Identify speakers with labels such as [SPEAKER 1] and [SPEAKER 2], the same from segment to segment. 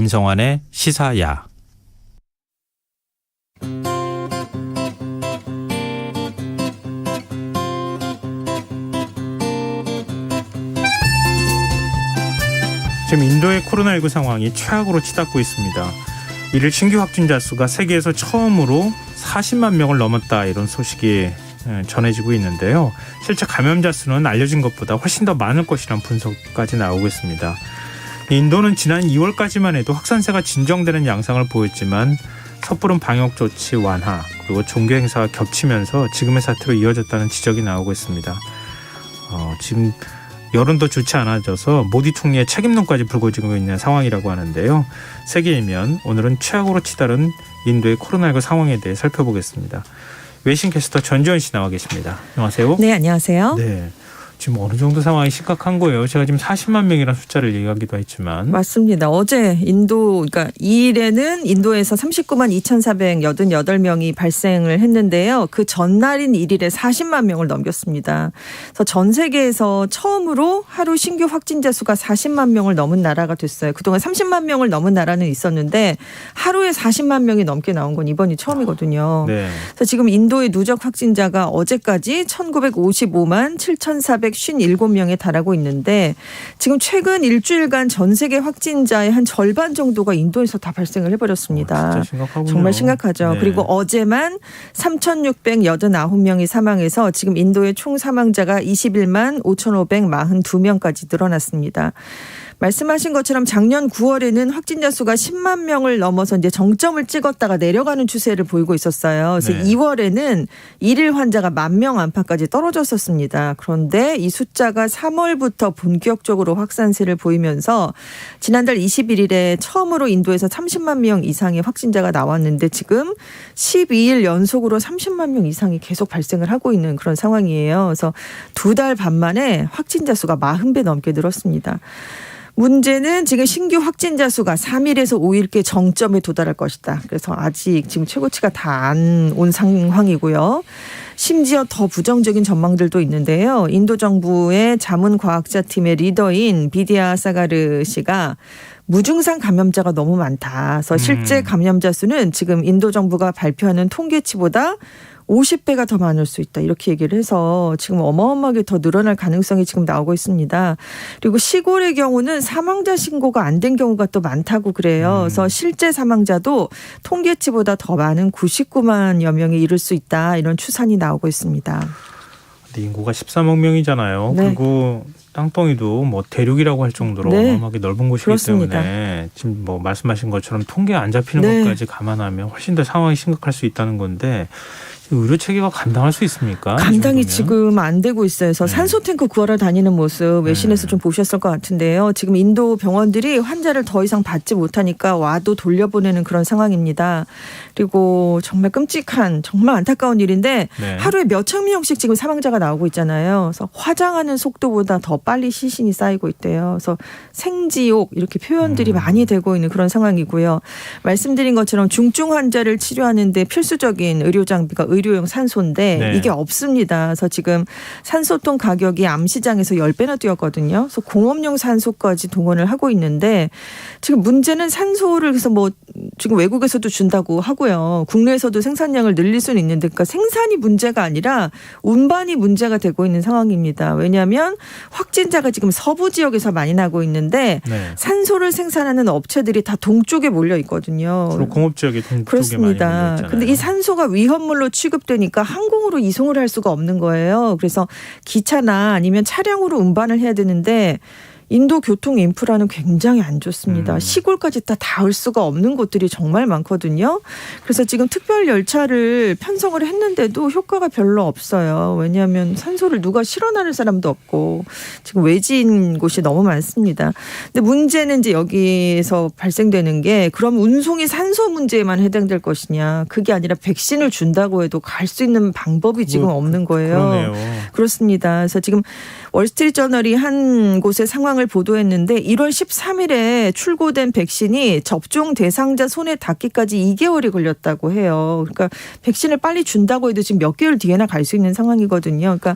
[SPEAKER 1] 김성환의 시사야.
[SPEAKER 2] 지금 인도의 코로나19 상황이 최악으로 치닫고 있습니다. 이를 신규 확진자 수가 세계에서 처음으로 40만 명을 넘었다, 이런 소식이 전해지고 있는데요. 실제 감염자 수는 알려진 것보다 훨씬 더 많을 것이라는 분석까지 나오고 있습니다. 인도는 지난 2월까지만 해도 확산세가 진정되는 양상을 보였지만 섣부른 방역 조치 완화 그리고 종교 행사가 겹치면서 지금의 사태로 이어졌다는 지적이 나오고 있습니다. 지금 여론도 좋지 않아져서 모디 총리의 책임론까지 불거지고 있는 상황이라고 하는데요. 세계일면 오늘은 최악으로 치달은 인도의 코로나19 상황에 대해 살펴보겠습니다. 외신 캐스터 전지현 씨 나와 계십니다. 안녕하세요.
[SPEAKER 3] 네, 안녕하세요.
[SPEAKER 2] 네, 지금 어느 정도 상황이 심각한 거예요? 제가 지금 40만 명이라는 숫자를 얘기하기도 했지만.
[SPEAKER 3] 맞습니다. 어제 그러니까 2일에는 인도에서 39만 2,488명이 발생을 했는데요. 그 전날인 1일에 40만 명을 넘겼습니다. 그래서 전 세계에서 처음으로 하루 신규 확진자 수가 40만 명을 넘은 나라가 됐어요. 그동안 30만 명을 넘은 나라는 있었는데 하루에 40만 명이 넘게 나온 건 이번이 처음이거든요.
[SPEAKER 2] 네.
[SPEAKER 3] 그래서 지금 인도의 누적 확진자가 어제까지 1,955만 7,457명에 달하고 있는데 지금 최근 일주일간 전 세계 확진자의 한 절반 정도가 인도에서 다 발생을 해버렸습니다.
[SPEAKER 2] 진짜 심각하군요.
[SPEAKER 3] 정말 심각하죠.
[SPEAKER 2] 네.
[SPEAKER 3] 그리고 어제만 3,689명이 사망해서 지금 인도의 총 사망자가 21만 5,542명까지 늘어났습니다. 말씀하신 것처럼 작년 9월에는 확진자 수가 10만 명을 넘어서 이제 정점을 찍었다가 내려가는 추세를 보이고 있었어요. 그래서
[SPEAKER 2] 네.
[SPEAKER 3] 2월에는 일일 환자가 10,000명 안팎까지 떨어졌었습니다. 그런데 이 숫자가 3월부터 본격적으로 확산세를 보이면서 지난달 21일에 처음으로 인도에서 30만 명 이상의 확진자가 나왔는데 지금 12일 연속으로 30만 명 이상이 계속 발생을 하고 있는 그런 상황이에요. 그래서 2달 반 만에 확진자 수가 40배 넘게 늘었습니다. 문제는 지금 신규 확진자 수가 3일에서 5일께 정점에 도달할 것이다. 그래서 아직 지금 최고치가 다 안 온 상황이고요. 심지어 더 부정적인 전망들도 있는데요. 인도 정부의 자문과학자팀의 리더인 비디아 사가르 씨가 무증상 감염자가 너무 많다. 그래서 실제 감염자 수는 지금 인도 정부가 발표하는 통계치보다 50배가 더 많을 수 있다, 이렇게 얘기를 해서 지금 어마어마하게 더 늘어날 가능성이 지금 나오고 있습니다. 그리고 시골의 경우는 사망자 신고가 안 된 경우가 또 많다고 그래요. 그래서 실제 사망자도 통계치보다 더 많은 99만여 명에 이를 수 있다, 이런 추산이 나오고 있습니다.
[SPEAKER 2] 근데 인구가 13억 명이잖아요.
[SPEAKER 3] 네.
[SPEAKER 2] 그리고 땅덩이도 뭐 대륙이라고 할 정도로
[SPEAKER 3] 네.
[SPEAKER 2] 어마어마하게 넓은 곳이기
[SPEAKER 3] 그렇습니다.
[SPEAKER 2] 때문에 지금 뭐 말씀하신 것처럼 통계 안 잡히는
[SPEAKER 3] 네.
[SPEAKER 2] 것까지 감안하면 훨씬 더 상황이 심각할 수 있다는 건데 의료 체계가 감당할 수 있습니까?
[SPEAKER 3] 감당이 지금 안 되고 있어요. 그래서
[SPEAKER 2] 네.
[SPEAKER 3] 산소 탱크 구하러 다니는 모습 외신에서 좀 보셨을 것 같은데요. 지금 인도 병원들이 환자를 더 이상 받지 못하니까 와도 돌려보내는 그런 상황입니다. 그리고 정말 끔찍한, 정말 안타까운 일인데
[SPEAKER 2] 네.
[SPEAKER 3] 하루에 몇천 명씩 지금 사망자가 나오고 있잖아요. 그래서 화장하는 속도보다 더 빨리 시신이 쌓이고 있대요. 그래서 생지옥, 이렇게 표현들이 많이 되고 있는 그런 상황이고요. 말씀드린 것처럼 중증 환자를 치료하는데 필수적인 의료 장비가 의료용 산소인데
[SPEAKER 2] 네.
[SPEAKER 3] 이게 없습니다. 그래서 지금 산소통 가격이 암시장에서 10배나 뛰었거든요. 그래서 공업용 산소까지 동원을 하고 있는데 지금 문제는 산소를 그래서 뭐 지금 외국에서도 준다고 하고요. 국내에서도 생산량을 늘릴 수는 있는데 그러니까 생산이 문제가 아니라 운반이 문제가 되고 있는 상황입니다. 왜냐하면 확진자가 지금 서부 지역에서 많이 나고 있는데
[SPEAKER 2] 네.
[SPEAKER 3] 산소를 생산하는 업체들이 다 동쪽에 몰려 있거든요.
[SPEAKER 2] 주로 공업 지역이 동쪽에 많이
[SPEAKER 3] 그렇습니다.
[SPEAKER 2] 몰려 있잖아요.
[SPEAKER 3] 근데 이 산소가 위험물로 취급되니까 항공으로 이송을 할 수가 없는 거예요. 그래서 기차나 아니면 차량으로 운반을 해야 되는데 인도 교통 인프라는 굉장히 안 좋습니다. 시골까지 다 닿을 수가 없는 곳들이 정말 많거든요. 그래서 지금 특별 열차를 편성을 했는데도 효과가 별로 없어요. 왜냐하면 산소를 누가 실어나를 사람도 없고 지금 외진 곳이 너무 많습니다. 근데 문제는 이제 여기서 발생되는 게 그럼 운송이 산소 문제에만 해당될 것이냐. 그게 아니라 백신을 준다고 해도 갈 수 있는 방법이 지금 없는 거예요.
[SPEAKER 2] 그러네요.
[SPEAKER 3] 그렇습니다. 그래서 지금 월스트리트저널이 한 곳의 상황을 기상을 보도했는데 1월 13일에 출고된 백신이 접종 대상자 손에 닿기까지 2개월이 걸렸다고 해요. 그러니까 백신을 빨리 준다고 해도 지금 몇 개월 뒤에나 갈 수 있는 상황이거든요. 그러니까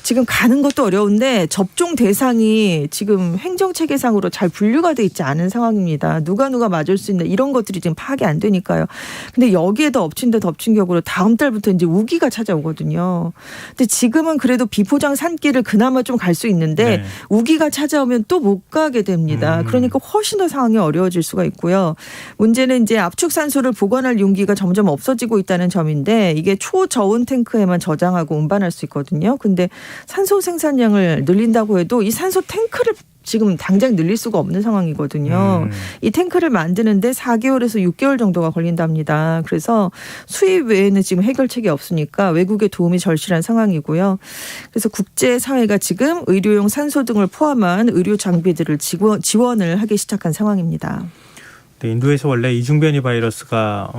[SPEAKER 3] 지금 가는 것도 어려운데 접종 대상이 지금 행정체계상으로 잘 분류가 돼 있지 않은 상황입니다. 누가 맞을 수 있나 이런 것들이 지금 파악이 안 되니까요. 근데 여기에도 엎친 데 덮친 격으로 다음 달부터 이제 우기가 찾아오거든요. 근데 지금은 그래도 비포장 산길을 그나마 좀 갈 수 있는데
[SPEAKER 2] 네.
[SPEAKER 3] 우기가 찾아오면 또 못 가게 됩니다. 그러니까 훨씬 더 상황이 어려워질 수가 있고요. 문제는 이제 압축산소를 보관할 용기가 점점 없어지고 있다는 점인데 이게 초저온 탱크에만 저장하고 운반할 수 있거든요. 근데 산소 생산량을 늘린다고 해도 이 산소 탱크를 지금 당장 늘릴 수가 없는 상황이거든요. 이 탱크를 만드는데 4개월에서 6개월 정도가 걸린답니다. 그래서 수입 외에는 지금 해결책이 없으니까 외국의 도움이 절실한 상황이고요. 그래서 국제사회가 지금 의료용 산소 등을 포함한 의료 장비들을 지원을 하기 시작한 상황입니다.
[SPEAKER 2] 네, 인도에서 원래 이중변이 바이러스가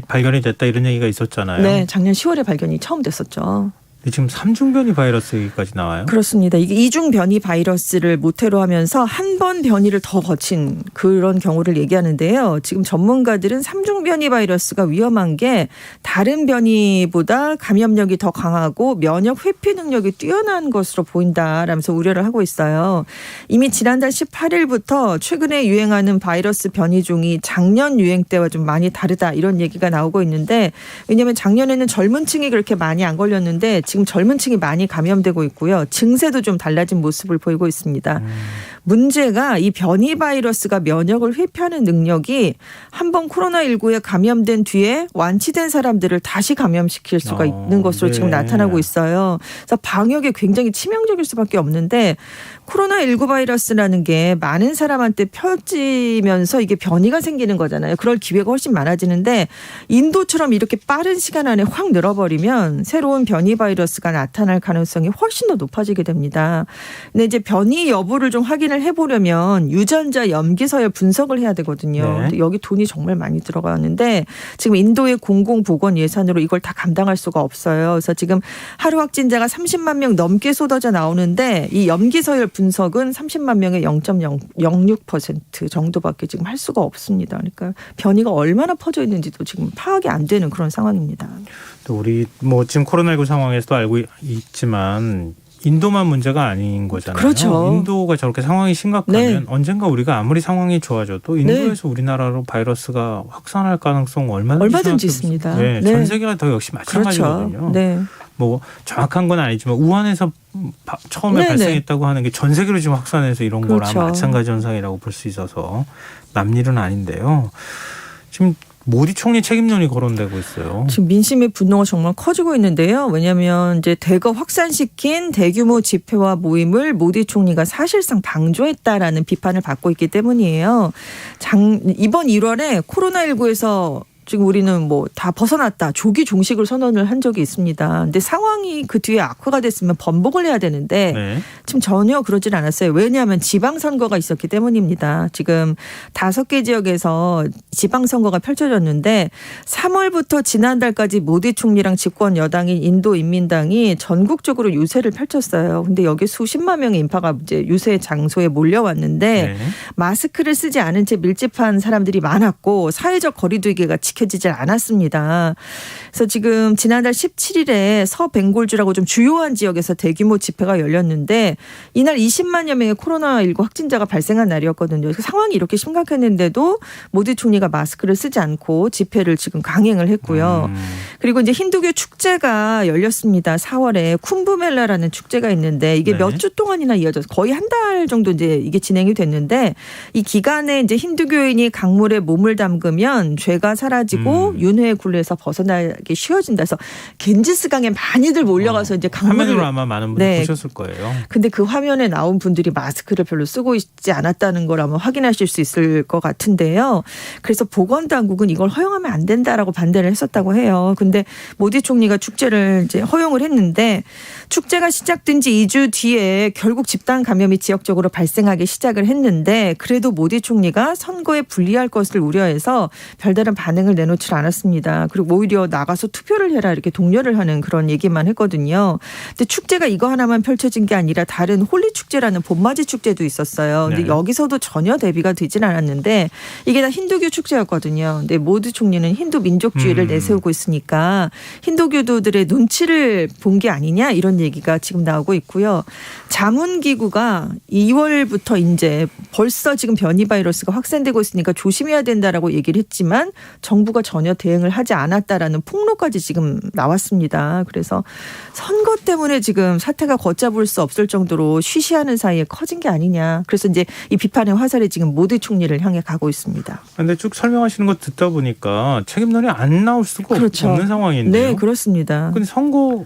[SPEAKER 2] 발견이 됐다 이런 얘기가 있었잖아요.
[SPEAKER 3] 네, 작년 10월에 발견이 처음 됐었죠.
[SPEAKER 2] 근데 지금 삼중변이 바이러스 얘기까지 나와요?
[SPEAKER 3] 그렇습니다. 이게 이중 변이 바이러스를 모태로 하면서 한 번 변이를 더 거친 그런 경우를 얘기하는데요. 지금 전문가들은 삼중 변이 바이러스가 위험한 게 다른 변이보다 감염력이 더 강하고 면역 회피 능력이 뛰어난 것으로 보인다라면서 우려를 하고 있어요. 이미 지난달 18일부터 최근에 유행하는 바이러스 변이종이 작년 유행 때와 좀 많이 다르다 이런 얘기가 나오고 있는데 왜냐하면 작년에는 젊은 층이 그렇게 많이 안 걸렸는데 지금 젊은 층이 많이 감염되고 있고요. 증세도 좀 달라진 모습을 보이고 있습니다. 문제가 이 변이 바이러스가 면역을 회피하는 능력이 한번 코로나19에 감염된 뒤에 완치된 사람들을 다시 감염시킬 수가 있는 것으로
[SPEAKER 2] 네.
[SPEAKER 3] 지금 나타나고 있어요. 그래서 방역에 굉장히 치명적일 수밖에 없는데 코로나19 바이러스라는 게 많은 사람한테 펴지면서 이게 변이가 생기는 거잖아요. 그럴 기회가 훨씬 많아지는데 인도처럼 이렇게 빠른 시간 안에 확 늘어버리면 새로운 변이 바이러스가 나타날 가능성이 훨씬 더 높아지게 됩니다. 근데 이제 변이 여부를 좀 확인을 해보려면 유전자 염기서열 분석을 해야 되거든요.
[SPEAKER 2] 네.
[SPEAKER 3] 근데 여기 돈이 정말 많이 들어가는데 지금 인도의 공공보건 예산으로 이걸 다 감당할 수가 없어요. 그래서 지금 하루 확진자가 30만 명 넘게 쏟아져 나오는데 이 염기서열 분석은 30만 명의 0.06% 정도밖에 지금 할 수가 없습니다. 그러니까 변이가 얼마나 퍼져 있는지도 지금 파악이 안 되는 그런 상황입니다.
[SPEAKER 2] 또 우리 지금 코로나19 상황에서도 알고 있지만 인도만 문제가 아닌 거잖아요.
[SPEAKER 3] 그렇죠.
[SPEAKER 2] 인도가 저렇게 상황이 심각하면
[SPEAKER 3] 네.
[SPEAKER 2] 언젠가 우리가 아무리 상황이 좋아져도 인도에서 우리나라로 바이러스가 확산할 가능성 얼마든지
[SPEAKER 3] 있습니다.
[SPEAKER 2] 네,
[SPEAKER 3] 네.
[SPEAKER 2] 전 세계가 더 역시 마찬가지거든요.
[SPEAKER 3] 그렇죠. 네.
[SPEAKER 2] 뭐 정확한 건 아니지만 우한에서 처음에
[SPEAKER 3] 네네.
[SPEAKER 2] 발생했다고 하는 게 전 세계로 지금 확산해서 이런
[SPEAKER 3] 그렇죠.
[SPEAKER 2] 거랑 마찬가지 현상이라고 볼 수 있어서 남일은 아닌데요. 지금 모디 총리 책임론이 거론되고 있어요.
[SPEAKER 3] 지금 민심의 분노가 정말 커지고 있는데요. 왜냐하면 이제 대거 확산시킨 대규모 집회와 모임을 모디 총리가 사실상 방조했다라는 비판을 받고 있기 때문이에요. 이번 1월에 코로나19에서 지금 우리는 뭐 다 벗어났다. 조기 종식을 선언을 한 적이 있습니다. 근데 상황이 그 뒤에 악화가 됐으면 번복을 해야 되는데
[SPEAKER 2] 네.
[SPEAKER 3] 지금 전혀 그러질 않았어요. 왜냐하면 지방선거가 있었기 때문입니다. 지금 5개 지역에서 지방선거가 펼쳐졌는데 3월부터 지난달까지 모디 총리랑 집권 여당인 인도인민당이 전국적으로 유세를 펼쳤어요. 근데 여기 수십만 명의 인파가 이제 유세 장소에 몰려왔는데
[SPEAKER 2] 네.
[SPEAKER 3] 마스크를 쓰지 않은 채 밀집한 사람들이 많았고 사회적 거리두기가 지켜지질 않았습니다. 그래서 지금 지난달 17일에 서벵골주라고 좀 주요한 지역에서 대규모 집회가 열렸는데 이날 20만여 명의 코로나19 확진자가 발생한 날이었거든요. 상황이 이렇게 심각했는데도 모디 총리가 마스크를 쓰지 않고 집회를 지금 강행을 했고요. 그리고 이제 힌두교 축제가 열렸습니다. 4월에 쿰브멜라라는 축제가 있는데 이게
[SPEAKER 2] 네.
[SPEAKER 3] 몇 주 동안이나 이어져서 거의 한 달 정도 이제 이게 진행이 됐는데 이 기간에 이제 힌두교인이 강물에 몸을 담그면 죄가 사라지고 윤회의 굴레에서 벗어나기 쉬워진다 해서 겐지스강에 많이들 몰려가서 이제 강물을
[SPEAKER 2] 화면으로 아마 많은 분들이
[SPEAKER 3] 네.
[SPEAKER 2] 보셨을 거예요.
[SPEAKER 3] 근데 그 화면에 나온 분들이 마스크를 별로 쓰고 있지 않았다는 걸 아마 확인하실 수 있을 것 같은데요. 그래서 보건당국은 이걸 허용하면 안 된다라고 반대를 했었다고 해요. 근데 근데 모디 총리가 축제를 이제 허용을 했는데 축제가 시작된 지 2주 뒤에 결국 집단 감염이 지역적으로 발생하기 시작을 했는데 그래도 모디 총리가 선거에 불리할 것을 우려해서 별다른 반응을 내놓지 않았습니다. 그리고 오히려 나가서 투표를 해라 이렇게 독려를 하는 그런 얘기만 했거든요. 근데 축제가 이거 하나만 펼쳐진 게 아니라 다른 홀리 축제라는 봄맞이 축제도 있었어요. 근데
[SPEAKER 2] 네.
[SPEAKER 3] 여기서도 전혀 대비가 되진 않았는데 이게 다 힌두교 축제였거든요. 근데 모디 총리는 힌두 민족주의를 내세우고 있으니까 힌두교도들의 눈치를 본 게 아니냐 이런 얘기가 지금 나오고 있고요. 자문기구가 2월부터 이제 벌써 지금 변이 바이러스가 확산되고 있으니까 조심해야 된다라고 얘기를 했지만 정부가 전혀 대응을 하지 않았다라는 폭로까지 지금 나왔습니다. 그래서 선거 때문에 지금 사태가 걷잡을 수 없을 정도로 쉬쉬하는 사이에 커진 게 아니냐. 그래서 이제 이 비판의 화살이 지금 모디 총리를 향해 가고 있습니다.
[SPEAKER 2] 근데 쭉 설명하시는 거 듣다 보니까 책임론이 안 나올 수가
[SPEAKER 3] 그렇죠.
[SPEAKER 2] 없는 상황인데요.
[SPEAKER 3] 네, 그렇습니다.
[SPEAKER 2] 근데 선거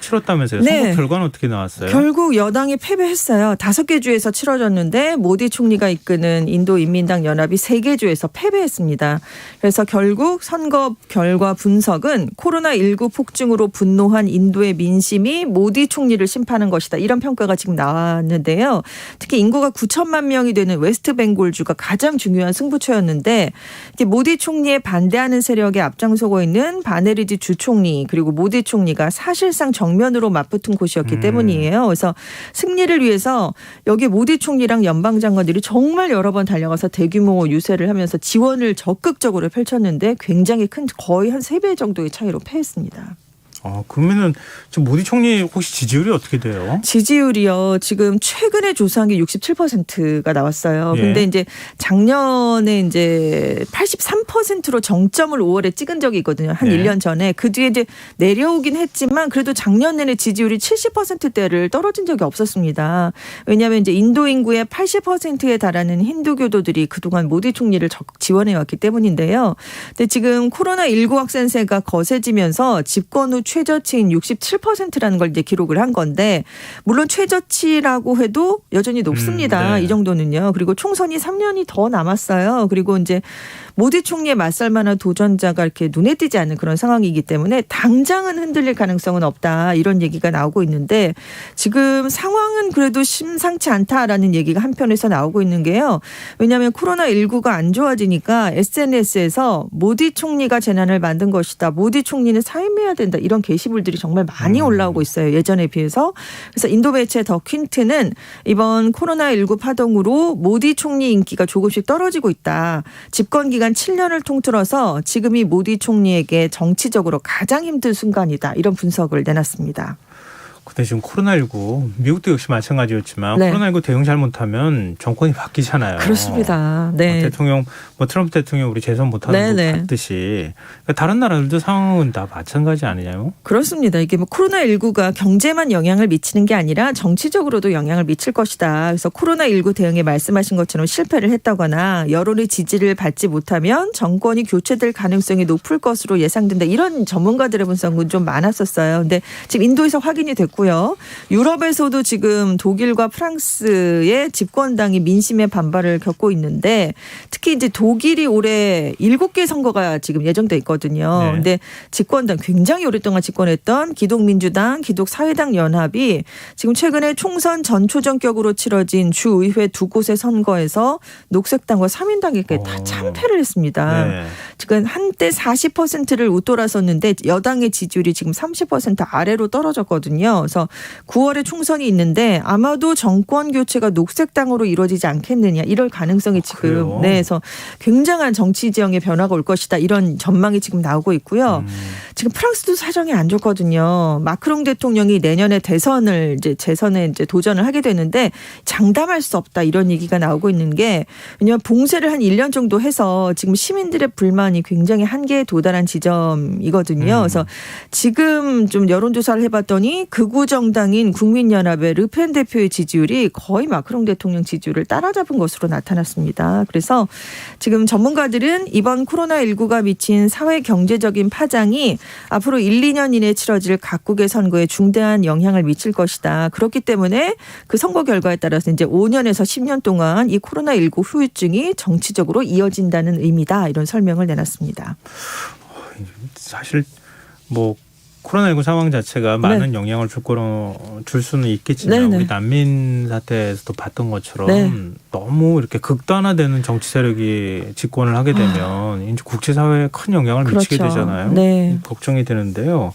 [SPEAKER 2] 치렀다면서요?
[SPEAKER 3] 네.
[SPEAKER 2] 선거 결과는 어떻게 나왔어요?
[SPEAKER 3] 결국 여당이 패배했어요. 5개 주에서 치러졌는데 모디 총리가 이끄는 인도인민당 연합이 3개 주에서 패배했습니다. 그래서 결국 선거 결과 분석은 코로나19 폭증으로 분노한 인도의 민심이 모디 총리를 심판한 것이다. 이런 평가가 지금 나왔는데요. 특히 인구가 9천만 명이 되는 웨스트벵골주가 가장 중요한 승부처였는데 모디 총리에 반대하는 세력에 앞장서고 있는 바네르지 주총리 그리고 모디 총리가 사실상 정면으로 맞붙은 곳이었기 때문이에요. 그래서 승리를 위해서 여기 모디 총리랑 연방장관들이 정말 여러 번 달려가서 대규모 유세를 하면서 지원을 적극적으로 펼쳤는데 굉장히 큰 거의 한 3배 정도의 차이로 패했습니다.
[SPEAKER 2] 그러면은 지금 모디 총리 혹시 지지율이 어떻게 돼요?
[SPEAKER 3] 지지율이요. 지금 최근에 조사한 게 67%가 나왔어요.
[SPEAKER 2] 예.
[SPEAKER 3] 근데 이제 작년에 이제 83%로 정점을 5월에 찍은 적이 있거든요. 한
[SPEAKER 2] 예.
[SPEAKER 3] 1년 전에. 그 뒤에 이제 내려오긴 했지만 그래도 작년 내내 지지율이 70%대를 떨어진 적이 없었습니다. 왜냐하면 이제 인도 인구의 80%에 달하는 힌두교도들이 그동안 모디 총리를 적극 지원해 왔기 때문인데요. 근데 지금 코로나19 확산세가 거세지면서 집권 후 최저치인 67%라는 걸 이제 기록을 한 건데 물론 최저치라고 해도 여전히 높습니다.
[SPEAKER 2] 네.
[SPEAKER 3] 이 정도는요. 그리고 총선이 3년이 더 남았어요. 그리고 이제 모디 총리에 맞설 만한 도전자가 이렇게 눈에 띄지 않는 그런 상황이기 때문에 당장은 흔들릴 가능성은 없다. 이런 얘기가 나오고 있는데 지금 상황은 그래도 심상치 않다라는 얘기가 한편에서 나오고 있는 게요. 왜냐하면 코로나19가 안 좋아지니까 SNS에서 모디 총리가 재난을 만든 것이다. 모디 총리는 사임해야 된다. 이런 게시물들이 정말 많이 올라오고 있어요. 예전에 비해서. 그래서 인도 매체 더 퀸트는 이번 코로나19 파동으로 모디 총리 인기가 조금씩 떨어지고 있다. 집권 기간 7년을 통틀어서 지금이 모디 총리에게 정치적으로 가장 힘든 순간이다. 이런 분석을 내놨습니다.
[SPEAKER 2] 근데 지금 코로나19 미국도 역시 마찬가지였지만
[SPEAKER 3] 네.
[SPEAKER 2] 코로나19 대응 잘못하면 정권이 바뀌잖아요.
[SPEAKER 3] 그렇습니다. 네.
[SPEAKER 2] 대통령 트럼프 대통령 우리 재선 못하는 거 봤듯이 그러니까 다른 나라들도 상황은 다 마찬가지 아니냐요?
[SPEAKER 3] 그렇습니다. 이게 코로나19가 경제만 영향을 미치는 게 아니라 정치적으로도 영향을 미칠 것이다. 그래서 코로나19 대응에 말씀하신 것처럼 실패를 했다거나 여론의 지지를 받지 못하면 정권이 교체될 가능성이 높을 것으로 예상된다. 이런 전문가들의 분석은 좀 많았었어요. 근데 지금 인도에서 확인이 됐고요. 유럽에서도 지금 독일과 프랑스의 집권당이 민심의 반발을 겪고 있는데 특히 이제 독일이 올해 7개 선거가 지금 예정돼 있거든요.
[SPEAKER 2] 네.
[SPEAKER 3] 근데 집권당 굉장히 오랫동안 집권했던 기독민주당, 기독사회당 연합이 지금 최근에 총선 전초전격으로 치러진 주의회 2곳의 선거에서 녹색당과 3인당에게 다 참패를 했습니다.
[SPEAKER 2] 네.
[SPEAKER 3] 지금 한때 40%를 웃돌았었는데 여당의 지지율이 지금 30% 아래로 떨어졌거든요. 그래서 9월에 총선이 있는데 아마도 정권 교체가 녹색당으로 이루어지지 않겠느냐 이럴 가능성이 지금
[SPEAKER 2] 그래요?
[SPEAKER 3] 그래서 굉장한 정치 지형의 변화가 올 것이다 이런 전망이 지금 나오고 있고요. 지금 프랑스도 사정이 안 좋거든요. 마크롱 대통령이 내년에 재선에 이제 도전을 하게 되는데 장담할 수 없다 이런 얘기가 나오고 있는 게 왜냐하면 봉쇄를 한 1년 정도 해서 지금 시민들의 불만이 굉장히 한계에 도달한 지점이거든요. 그래서 지금 좀 여론조사를 해봤더니 극우 정당인 국민연합의 르펜 대표의 지지율이 거의 마크롱 대통령 지지율을 따라잡은 것으로 나타났습니다. 그래서 지금 전문가들은 이번 코로나19가 미친 사회 경제적인 파장이 앞으로 1, 2년 이내에 치러질 각국의 선거에 중대한 영향을 미칠 것이다. 그렇기 때문에 그 선거 결과에 따라서 이제 5년에서 10년 동안 이 코로나19 후유증이 정치적으로 이어진다는 의미다. 이런 설명을 내놨습니다.
[SPEAKER 2] 사실 뭐 코로나19 상황 자체가 많은 영향을 줄 수는 있겠지만
[SPEAKER 3] 네네.
[SPEAKER 2] 우리 난민 사태에서도 봤던 것처럼
[SPEAKER 3] 네.
[SPEAKER 2] 너무 이렇게 극단화되는 정치 세력이 집권을 하게 되면 이제 국제사회에 큰 영향을 미치게
[SPEAKER 3] 그렇죠.
[SPEAKER 2] 되잖아요.
[SPEAKER 3] 네.
[SPEAKER 2] 걱정이 되는데요.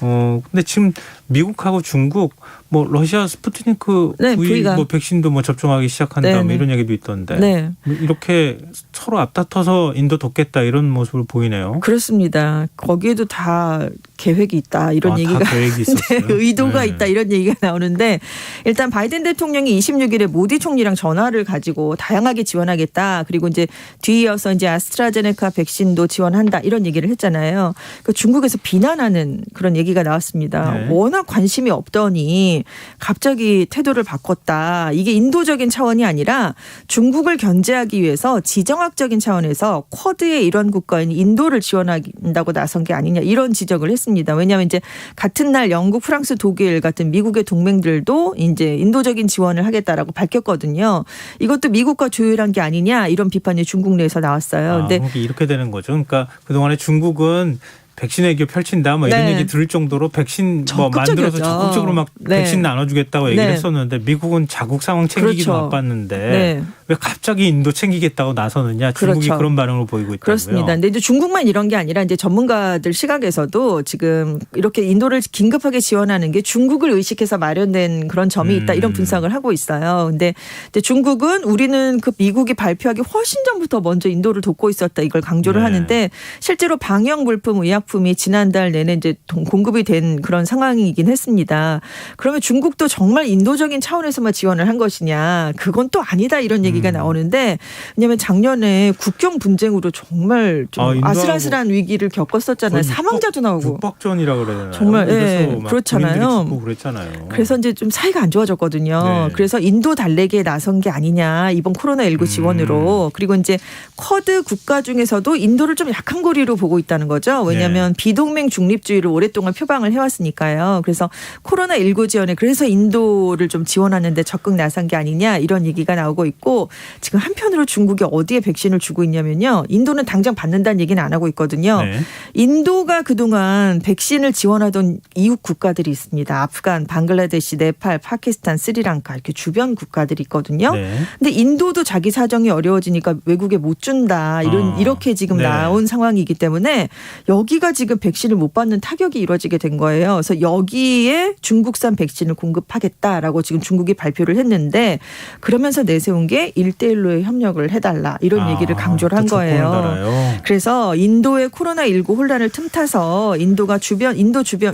[SPEAKER 2] 근데 지금 미국하고 중국 뭐 러시아 스푸트니크
[SPEAKER 3] 네,
[SPEAKER 2] V
[SPEAKER 3] V가.
[SPEAKER 2] 뭐 백신도 뭐 접종하기 시작한다
[SPEAKER 3] 네,
[SPEAKER 2] 뭐
[SPEAKER 3] 네.
[SPEAKER 2] 이런 얘기도 있던데
[SPEAKER 3] 네.
[SPEAKER 2] 이렇게 서로 앞다퉈서 인도 돕겠다 이런 모습을 보이네요.
[SPEAKER 3] 그렇습니다. 거기에도 다 계획이 있다 이런 얘기가
[SPEAKER 2] 다 계획이 있었어요.
[SPEAKER 3] 네, 의도가
[SPEAKER 2] 네.
[SPEAKER 3] 있다 이런 얘기가 나오는데 일단 바이든 대통령이 26일에 모디 총리랑 전화를 가지고 다양하게 지원하겠다. 그리고 이제 뒤이어서 이제 아스트라제네카 백신도 지원한다 이런 얘기를 했잖아요. 그러니까 중국에서 비난하는 그런 얘기가 나왔습니다.
[SPEAKER 2] 네.
[SPEAKER 3] 워낙 관심이 없더니 갑자기 태도를 바꿨다. 이게 인도적인 차원이 아니라 중국을 견제하기 위해서 지정학적인 차원에서 쿼드의 일원 국가인 인도를 지원한다고 나선 게 아니냐 이런 지적을 했습니다. 왜냐하면 이제 같은 날 영국, 프랑스, 독일 같은 미국의 동맹들도 이제 인도적인 지원을 하겠다라고 밝혔거든요. 이것도 미국과 조율한 게 아니냐 이런 비판이 중국 내에서 나왔어요. 근데
[SPEAKER 2] 이렇게 되는 거죠. 그러니까 그동안에 중국은 백신 외교 펼친다 뭐 이런
[SPEAKER 3] 네.
[SPEAKER 2] 얘기 들을 정도로 백신 뭐 만들어서
[SPEAKER 3] 적극적이었죠.
[SPEAKER 2] 적극적으로 막
[SPEAKER 3] 네.
[SPEAKER 2] 백신 나눠주겠다고 얘기를
[SPEAKER 3] 네.
[SPEAKER 2] 했었는데 미국은 자국 상황 챙기기도
[SPEAKER 3] 그렇죠.
[SPEAKER 2] 바빴는데
[SPEAKER 3] 네.
[SPEAKER 2] 왜 갑자기 인도 챙기겠다고 나서느냐 중국이
[SPEAKER 3] 그렇죠.
[SPEAKER 2] 그런 반응을 보이고 있다고요.
[SPEAKER 3] 그렇습니다. 근데 이제 중국만 이런 게 아니라 이제 전문가들 시각에서도 지금 이렇게 인도를 긴급하게 지원하는 게 중국을 의식해서 마련된 그런 점이 있다 이런 분석을 하고 있어요. 근데 이제 중국은 우리는 그 미국이 발표하기 훨씬 전부터 먼저 인도를 돕고 있었다 이걸 강조를
[SPEAKER 2] 네.
[SPEAKER 3] 하는데 실제로 방역 물품, 의약품이 지난달 내내 이제 공급이 된 그런 상황이긴 했습니다. 그러면 중국도 정말 인도적인 차원에서만 지원을 한 것이냐? 그건 또 아니다 이런 얘기가 나오는데 왜냐하면 작년에 국경 분쟁으로 정말 좀
[SPEAKER 2] 인도하고
[SPEAKER 3] 아슬아슬한 위기를 겪었었잖아요.
[SPEAKER 2] 거의
[SPEAKER 3] 사망자도 나오고.
[SPEAKER 2] 육박전이라 그래야 되나요?
[SPEAKER 3] 정말, 예,
[SPEAKER 2] 이래서 막
[SPEAKER 3] 그렇잖아요.
[SPEAKER 2] 국민들이 죽고 그랬잖아요.
[SPEAKER 3] 그래서 이제 좀 사이가 안 좋아졌거든요.
[SPEAKER 2] 네.
[SPEAKER 3] 그래서 인도 달래기에 나선 게 아니냐 이번 코로나19 지원으로. 그리고 이제 쿼드 국가 중에서도 인도를 좀 약한 고리로 보고 있다는 거죠. 왜냐하면 비동맹 중립주의를 오랫동안 표방을 해왔으니까요. 그래서 코로나19 지원에 그래서 인도를 좀 지원하는데 적극 나선 게 아니냐 이런 얘기가 나오고 있고 지금 한편으로 중국이 어디에 백신을 주고 있냐면요. 인도는 당장 받는다는 얘기는 안 하고 있거든요.
[SPEAKER 2] 네.
[SPEAKER 3] 인도가 그동안 백신을 지원하던 이웃 국가들이 있습니다. 아프간, 방글라데시, 네팔, 파키스탄, 스리랑카 이렇게 주변 국가들이 있거든요.
[SPEAKER 2] 네.
[SPEAKER 3] 근데 인도도 자기 사정이 어려워지니까 외국에 못 준다. 이렇게 지금
[SPEAKER 2] 네.
[SPEAKER 3] 나온 상황이기 때문에 여기가 지금 백신을 못 받는 타격이 이루어지게 된 거예요. 그래서 여기에 중국산 백신을 공급하겠다라고 지금 중국이 발표를 했는데 그러면서 내세운 게 1대1로의 협력을 해달라. 이런 얘기를 강조를 한 거예요.
[SPEAKER 2] 달아요.
[SPEAKER 3] 그래서 인도의 코로나19 혼란을 틈타서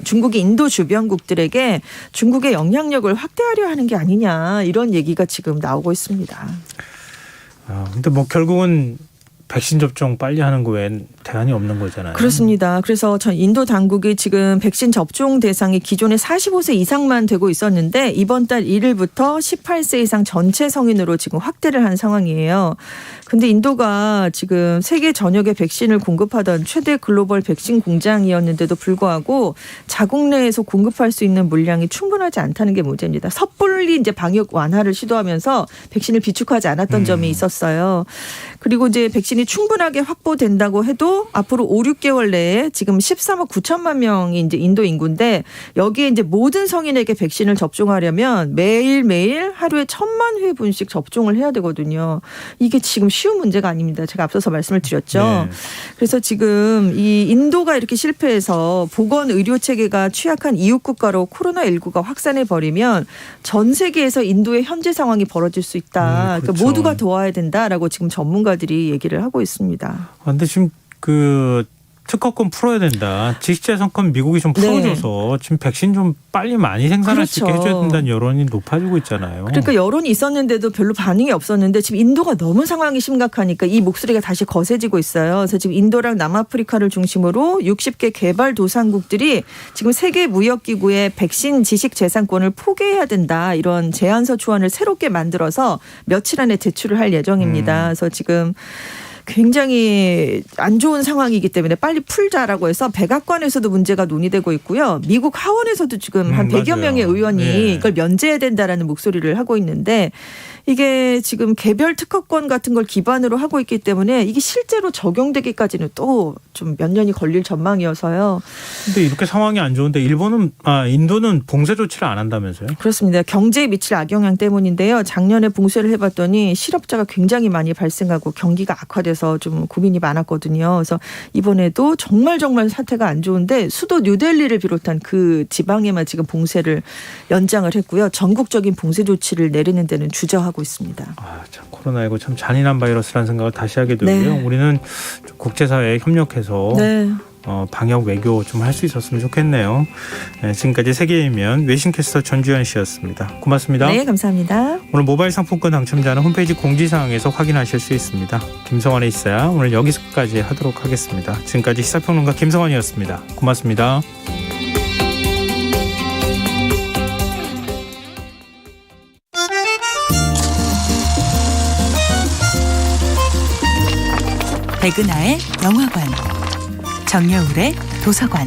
[SPEAKER 3] 중국이 인도 주변국들에게 중국의 영향력을 확대하려 하는 게 아니냐 이런 얘기가 지금 나오고 있습니다.
[SPEAKER 2] 근데 뭐 결국은 백신 접종 빨리 하는 거 외엔 대안이 없는 거잖아요.
[SPEAKER 3] 그렇습니다. 그래서 전 인도 당국이 지금 백신 접종 대상이 기존에 45세 이상만 되고 있었는데 이번 달 1일부터 18세 이상 전체 성인으로 지금 확대를 한 상황이에요. 근데 인도가 지금 세계 전역에 백신을 공급하던 최대 글로벌 백신 공장이었는데도 불구하고 자국 내에서 공급할 수 있는 물량이 충분하지 않다는 게 문제입니다. 섣불리 이제 방역 완화를 시도하면서 백신을 비축하지 않았던 점이 있었어요. 그리고 이제 백신이 충분하게 확보된다고 해도 앞으로 5, 6개월 내에 지금 13억 9천만 명이 이제 인도 인구인데 여기에 이제 모든 성인에게 백신을 접종하려면 매일매일 하루에 1,000만 회분씩 접종을 해야 되거든요. 이게 지금 쉬운 문제가 아닙니다. 제가 앞서서 말씀을 드렸죠.
[SPEAKER 2] 네.
[SPEAKER 3] 그래서 지금 이 인도가 이렇게 실패해서 보건 의료 체계가 취약한 이웃 국가로 코로나19가 확산해 버리면 전 세계에서 인도의 현재 상황이 벌어질 수 있다.
[SPEAKER 2] 그렇죠.
[SPEAKER 3] 그러니까 모두가 도와야 된다라고 지금 전문가들이 얘기를 하고 있습니다.
[SPEAKER 2] 근데 지금 그 특허권 풀어야 된다. 지식재산권 미국이 좀 풀어줘서 지금 백신 좀 빨리 많이 생산할 수 있게 해줘야 된다는 여론이 높아지고 있잖아요.
[SPEAKER 3] 그러니까 여론이 있었는데도 별로 반응이 없었는데 지금 인도가 너무 상황이 심각하니까 이 목소리가 다시 거세지고 있어요. 그래서 지금 인도랑 남아프리카를 중심으로 60개 개발도상국들이 지금 세계무역기구의 백신 지식재산권을 포기해야 된다. 이런 제안서 초안을 새롭게 만들어서 며칠 안에 제출을 할 예정입니다. 그래서 지금 굉장히 안 좋은 상황이기 때문에 빨리 풀자라고 해서 백악관에서도 문제가 논의되고 있고요. 미국 하원에서도 지금 한 100여
[SPEAKER 2] 맞아요.
[SPEAKER 3] 명의 의원이
[SPEAKER 2] 예.
[SPEAKER 3] 이걸 면제해야 된다라는 목소리를 하고 있는데 이게 지금 개별 특허권 같은 걸 기반으로 하고 있기 때문에 이게 실제로 적용되기까지는 또 좀 몇 년이 걸릴 전망이어서요.
[SPEAKER 2] 근데 이렇게 상황이 안 좋은데 인도는 봉쇄 조치를 안 한다면서요?
[SPEAKER 3] 그렇습니다. 경제에 미칠 악영향 때문인데요. 작년에 봉쇄를 해봤더니 실업자가 굉장히 많이 발생하고 경기가 악화돼서 좀 고민이 많았거든요. 그래서 이번에도 정말 사태가 안 좋은데 수도 뉴델리를 비롯한 그 지방에만 지금 봉쇄를 연장을 했고요. 전국적인 봉쇄 조치를 내리는 데는 주저하고 있습니다.
[SPEAKER 2] 참 코로나19 참 잔인한 바이러스라는 생각을 다시 하게 되고요.
[SPEAKER 3] 네.
[SPEAKER 2] 우리는 국제사회에 협력해서
[SPEAKER 3] 네.
[SPEAKER 2] 방역 외교 좀 할 수 있었으면 좋겠네요. 네, 지금까지 세계이면 외신캐스터 전주현 씨였습니다. 고맙습니다.
[SPEAKER 3] 네, 감사합니다.
[SPEAKER 2] 오늘 모바일 상품권 당첨자는 홈페이지 공지사항에서 확인하실 수 있습니다. 김성환의 시사 오늘 여기서까지 하도록 하겠습니다. 지금까지 시사평론가 김성환이었습니다. 고맙습니다.
[SPEAKER 1] 백은하의 영화관, 정여울의 도서관.